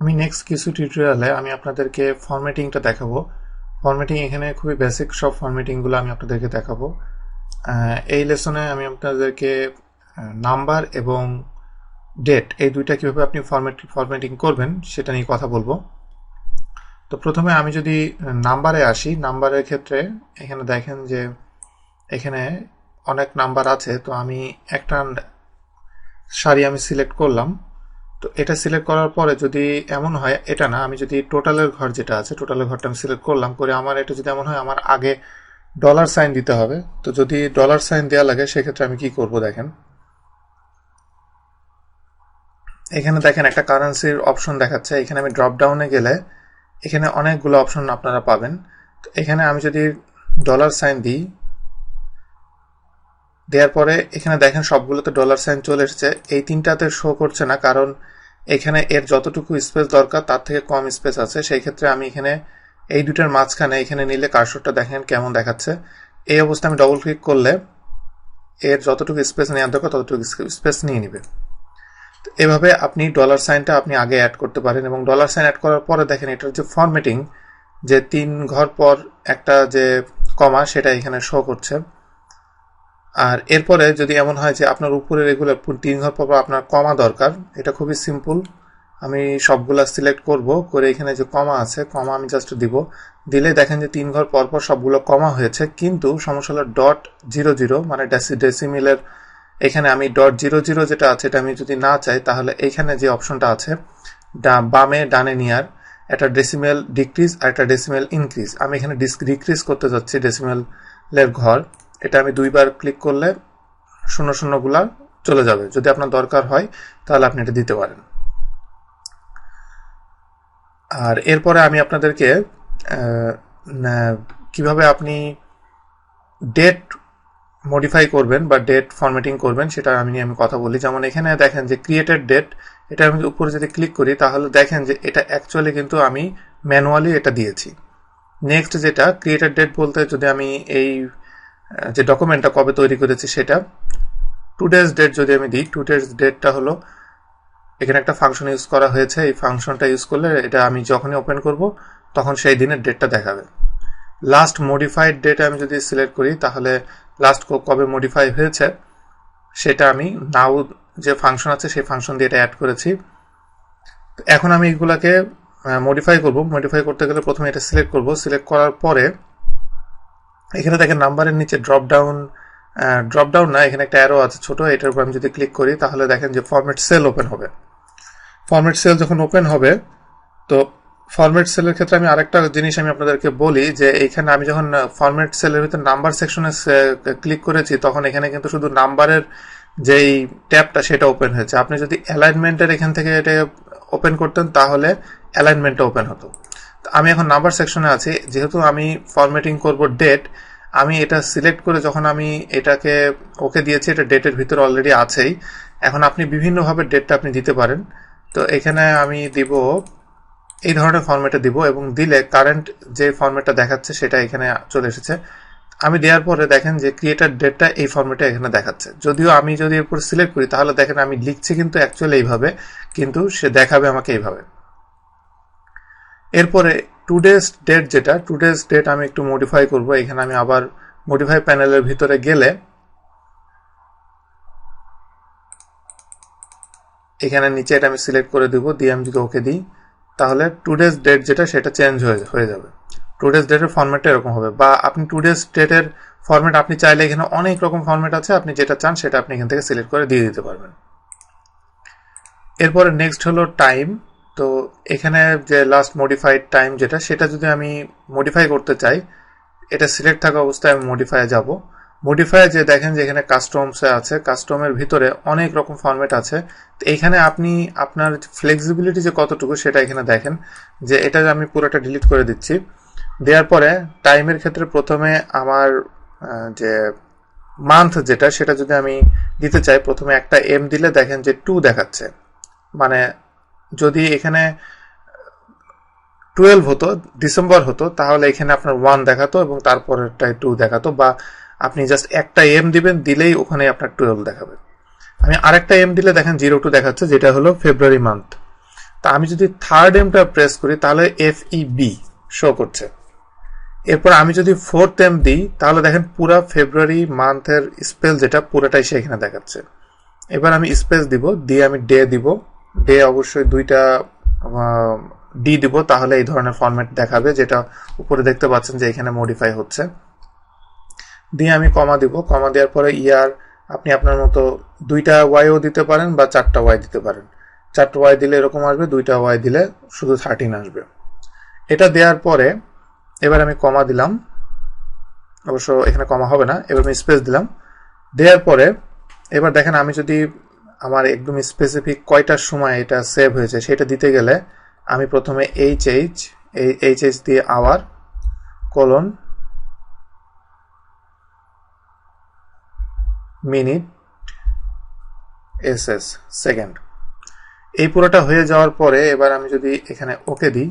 আমি নেক্সট কিছু টিউটোরিয়ালে আমি আপনাদেরকে ফরম্যাটিংটা দেখাবো। ফরম্যাটিং এখানে খুবই বেসিক সব ফরম্যাটিংগুলো আমি আপনাদেরকে দেখাবো। এই লেসনে আমি আপনাদেরকে নাম্বার এবং ডেট এই দুইটা কিভাবে আপনি ফরম্যাটিং করবেন সেটা নিয়ে কথা বলবো। তো প্রথমে আমি যদি নাম্বারে আসি, নাম্বারের ক্ষেত্রে এখানে দেখেন যে এখানে অনেক নাম্বার আছে। তো আমি একটা সারি আমি সিলেক্ট করলাম। তো এটা সিলেক্ট করার পরে যদি এমন হয়, এটা না, আমি যদি টোটালের ঘর যেটা আছে টোটালের ঘরটা আমি সিলেক্ট করলাম, করে আমার এটা যদি এমন হয় আমার আগে ডলার সাইন দিতে হবে। তো যদি ডলার সাইন দেওয়া লাগে সেক্ষেত্রে আমি কি করব দেখেন, এখানে দেখেন একটা কারেন্সির অপশন দেখাচ্ছে। এখানে আমি ড্রপ ডাউনে গেলে এখানে অনেকগুলো অপশন আপনারা পাবেন। তো এখানে আমি যদি ডলার সাইন দিই, দেওয়ার পরে এখানে দেখেন সবগুলোতে ডলার সাইন চলে এসেছে। এই তিনটাতে শো করছে না, কারণ এখানে এর যতটুকু স্পেস দরকার তার থেকে কম স্পেস আছে। সেই ক্ষেত্রে আমি এখানে এই দুটার মাঝখানে এখানে নিলে কার্সরটা দেখেন কেমন দেখাচ্ছে। এই অবস্থায় আমি ডবল ক্লিক করলে এর যতটুকু স্পেস নেওয়ার দরকার ততটুকু স্পেস নিয়ে নিবে। এভাবে আপনি ডলার সাইনটা আপনি আগে অ্যাড করতে পারেন, এবং ডলার সাইন অ্যাড করার পরে দেখেন এটার যে ফরম্যাটিং, যে 3 ঘর পর একটা যে কমা সেটা এখানে শো করছে। আর এরপরে যদি এমন হয় যে আপনার উপরে রেগুলার 3 ঘর পর আপনার কমা দরকার, এটা খুবই সিম্পল। আমি সবগুলা সিলেক্ট করব, করে এখানে যে কমা আছে কমা আমি জাস্ট দিব। দিলে দেখেন যে 3 ঘর পর পর সবগুলো কমা হয়েছে, কিন্তু সমস্যা হলো .00 মানে ডেসিমিলের এখানে আমি .00 যেটা আছে এটা আমি যদি না চাই, তাহলে এইখানে যে অপশনটা আছে বামে ডানে নিয়ার একটা ডেসিমেল ডিক্রিজ আর একটা ডেসিমেল ইনক্রিজ, আমি এখানে ডিক্রিজ করতে যাচ্ছি ডেসিমেলের ঘর। এটা আমি 2বার ক্লিক করলে শূন্য শূন্যগুলা চলে যাবে। যদি আপনার দরকার হয় তাহলে আপনি এটা দিতে পারেন। আর এরপরে আমি আপনাদেরকে কিভাবে আপনি ডেট মডিফাই করবেন বা ডেট ফরম্যাটিং করবেন সেটা আমি কথা বলি। যেমন এখানে দেখেন যে ক্রিয়েটেড ডেট, এটা আমি উপরে যদি ক্লিক করি তাহলে দেখেন যে এটা অ্যাকচুয়ালি কিন্তু আমি ম্যানুয়ালি এটা দিয়েছি। নেক্সট যেটা ক্রিয়েটেড ডেট বলতে, যদি আমি এই যে ডকুমেন্টটা কবে তৈরি করেছি সেটা টুডেজ ডেট যদি আমি দিই, টুডেজ ডেটটা হলো এখানে একটা ফাংশন ইউজ করা হয়েছে। এই ফাংশনটা ইউজ করলে এটা আমি যখনই ওপেন করব তখন সেই দিনের ডেটটা দেখাবে। লাস্ট মডিফাইড ডেট আমি যদি সিলেক্ট করি তাহলে লাস্ট কবে মডিফাই হয়েছে সেটা আমি নাও যে ফাংশন আছে সেই ফাংশন দিয়ে এটা অ্যাড করেছি। এখন আমি এগুলাকে মডিফাই করব। মডিফাই করতে গেলে প্রথমে এটা সিলেক্ট করব। সিলেক্ট করার পরে এখানে দেখেন নাম্বারের নিচে ড্রপ ডাউন না, এখানে একটা অ্যারো আছে ছোট, এটার উপর আমি যদি ক্লিক করি তাহলে দেখেন যে ফরম্যাট সেল ওপেন হবে। ফরম্যাট সেল যখন ওপেন হবে, তো ফরম্যাট সেলের ক্ষেত্রে আমি আরেকটা জিনিস আমি আপনাদেরকে বলি, যে এইখানে আমি যখন ফরম্যাট সেলের ভিতরে নাম্বার সেকশনে ক্লিক করেছি তখন এখানে কিন্তু শুধু নাম্বারের যেই ট্যাবটা সেটা ওপেন হয়েছে। আপনি যদি অ্যালাইনমেন্টের এখান থেকে এটা ওপেন করতেন তাহলে অ্যালাইনমেন্টটা ওপেন হতো। আমি এখন নাম্বার সেকশনে আছি, যেহেতু আমি ফরম্যাটিং করব ডেট, আমি এটা সিলেক্ট করে যখন আমি এটাকে ওকে দিয়েছি, এটা ডেটের ভিতরে অলরেডি আছেই। এখন আপনি বিভিন্নভাবে ডেটটা আপনি দিতে পারেন। তো এখানে আমি দিব এই ধরনের ফরম্যাটে দিব, এবং দিলে কারেন্ট যে ফরম্যাটটা দেখাচ্ছে সেটা এখানে চলে এসেছে। আমি দেওয়ার পরে দেখেন যে ক্রিয়েটার ডেটটা এই ফরম্যাটে এখানে দেখাচ্ছে। যদিও আমি যদি এরপর সিলেক্ট করি তাহলে দেখেন আমি লিখছি কিন্তু অ্যাকচুয়ালি এইভাবে, কিন্তু সে দেখাবে আমাকে এইভাবে। এরপরে টুডেজ ডেট, যেটা টুডেজ ডেট আমি একটু মডিফাই করব। এখানে আমি আবার মডিফাই প্যানেলের ভিতরে গেলে এখানে নিচে এটা আমি সিলেক্ট করে দিব, দিয়ে আমি যদি ওকে দিই তাহলে টুডেজ ডেট যেটা সেটা চেঞ্জ হয়ে যাবে। টুডেজ ডেটের ফরম্যাটটা এরকম হবে। বা আপনি টুডেজ ডেটের ফরম্যাট আপনি চাইলে এখানে অনেক রকম ফরম্যাট আছে, আপনি যেটা চান সেটা আপনি এখান থেকে সিলেক্ট করে দিয়ে দিতে পারবেন। এরপরে নেক্সট হলো টাইম। তো এখানে যে লাস্ট মডিফাইড টাইম যেটা, সেটা যদি আমি মডিফাই করতে চাই, এটা সিলেক্ট থাকা অবস্থায় আমি মডিফাইয়ে যাব। মডিফাইয়ে যে দেখেন যে এখানে কাস্টমসে আছে, কাস্টমের ভিতরে অনেক রকম ফরম্যাট আছে। তো এইখানে আপনি আপনার ফ্লেক্সিবিলিটি যে কতটুকু সেটা এখানে দেখেন, যে এটা আমি পুরোটা ডিলিট করে দিচ্ছি। দেওয়ার পরে টাইমের ক্ষেত্রে প্রথমে আমার যে মান্থ যেটা সেটা যদি আমি দিতে চাই, প্রথমে একটা এম দিলে দেখেন যে 2 দেখাচ্ছে। মানে যদি এখানে 12 হতো, ডিসেম্বর হতো, তাহলে এখানে আপনার 1 দেখাতো এবং তারপরেরটাই 2 দেখাতো। বা আপনি জাস্ট একটা এম দিবেন, দিলেই ওখানে আপনার 12 দেখাবে। আমি আরেকটা এম দিলে দেখেন 02 দেখাচ্ছে, যেটা হলো ফেব্রুয়ারি মান্থ। তা আমি যদি থার্ড এমটা প্রেস করি তাহলে FEB শো করছে। এরপর আমি যদি ফোর্থ এম দিই তাহলে দেখেন পুরা ফেব্রুয়ারি মান্থের স্পেস যেটা পুরোটাই সে এখানে দেখাচ্ছে। এবার আমি স্পেস দিব, দিয়ে আমি ডে দিব, ডে অবশ্যই 2টা ডি দিব, তাহলে এই ধরনের ফরম্যাট দেখাবে, যেটা উপরে দেখতে পাচ্ছেন যে এখানে মডিফাই হচ্ছে। দিয়ে আমি কমা দিব, কমা দেওয়ার পরে ইয়ার আপনি আপনার মতো 2টা ওয়াইও দিতে পারেন বা 4টা ওয়াই দিতে পারেন। 4টা ওয়াই দিলে এরকম আসবে, 2টা ওয়াই দিলে শুধু 13 আসবে। এটা দেওয়ার পরে এবার আমি কমা দিলাম, অবশ্য এখানে কমা হবে না, এবার আমি স্পেস দিলাম। দেওয়ার পরে এবার দেখেন আমি যদি আমার একদম স্পেসিফিক কয়টার সময় এটা সেভ হয়েছে সেটা দিতে গেলে আমি প্রথমে এইচ দিয়ে hour colon minute SS second, এই পুরোটা হয়ে যাওয়ার পরে এবার আমি যদি এখানে ওকে দিই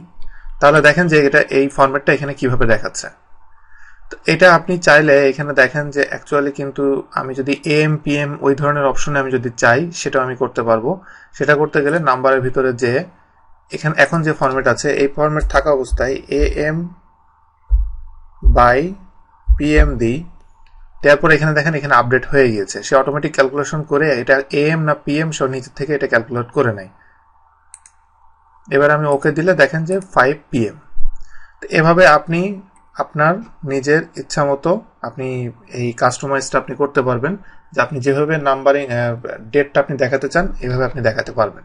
তাহলে দেখেন যে এটা এই ফরম্যাটটা এখানে কিভাবে দেখাচ্ছে। তো এটা আপনি চাইলে এখানে দেখেন যে অ্যাকচুয়ালি কিন্তু আমি যদি AM PM ওই ধরনের অপশনে আমি যদি চাই সেটাও আমি করতে পারবো। সেটা করতে গেলে নাম্বারের ভিতরে যে এখানে এখন যে ফরম্যাট আছে এই ফরম্যাট থাকা অবস্থায় AM/PM দিই, তারপর এখানে দেখেন এখানে আপডেট হয়ে গিয়েছে, সে অটোমেটিক ক্যালকুলেশন করে এটা AM না PM সব নিচে থেকে এটা ক্যালকুলেট করে নেয়। এবার আমি ওকে দিলে দেখেন যে 5 PM। তো এভাবে আপনি আপনার নিজের ইচ্ছা মতো আপনি এই কাস্টমাইজটা আপনি করতে পারবেন, যে আপনি যেভাবে নাম্বারিং ডেটটা আপনি দেখাতে চান এভাবে আপনি দেখাতে পারবেন।